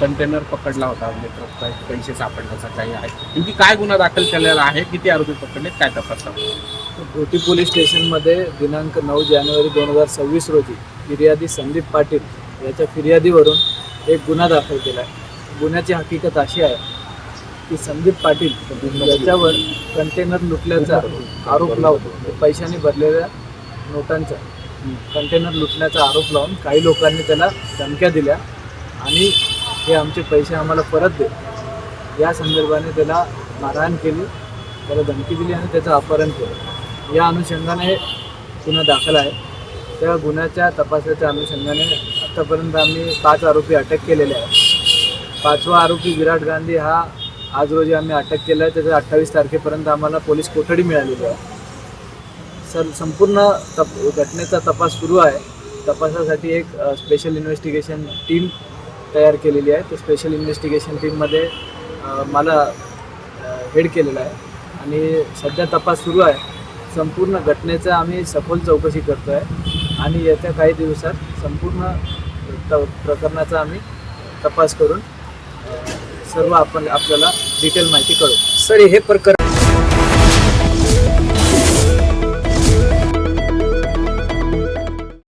Container पकडला होता, म्हणजे ट्रकचा पैसे सापडण्याचा काही आहे, नेमकी काय गुन्हा दाखल केलेला आहे, किती आरोपी पकडले, काय तपास? घोटी पोलीस स्टेशनमध्ये दिनांक 9 जानेवारी 2026 रोजी फिर्यादी संदीप पाटील याच्या फिर्यादीवरून एक गुन्हा दाखल केला आहे. गुन्ह्याची हकीकत अशी आहे की संदीप पाटील याच्यावर कंटेनर लुटल्याचा आरोप लावतो. पैशाने भरलेल्या नोटांचा कंटेनर लुटण्याचा आरोप लावून काही लोकांनी त्याला धमक्या दिल्या आणि हे आमचे पैसे आम्हाला परत दे या संदर्भाने त्याला मारहाण केली, त्याला धमकी दिली आणि त्याचं अपहरण केलं. या अनुषंगाने गुन्हा दाखल आहे. त्या गुन्ह्याच्या तपासाच्या अनुषंगाने आत्तापर्यंत आम्ही 5 आरोपी अटक केलेले आहेत. 5वा आरोपी विराट गांधी हा आज रोजी आम्ही अटक केला आहे. त्याच्या 28 तारखेपर्यंत आम्हाला पोलीस कोठडी मिळालेली आहे. संपूर्ण घटनेचा तपास सुरू आहे. तपासासाठी एक स्पेशल इन्व्हेस्टिगेशन टीम तयार केलेली आहे. त्या स्पेशल इन्व्हेस्टिगेशन टीममध्ये मला हेड केलेलं आहे आणि सध्या तपास सुरू आहे. संपूर्ण घटनेचं आम्ही सखोल चौकशी करतो आहे आणि येत्या काही दिवसात संपूर्ण प्रकरणाचा आम्ही तपास करून सर्व आपल्याला डिटेल माहिती कळवू. सर, हे प्रकरण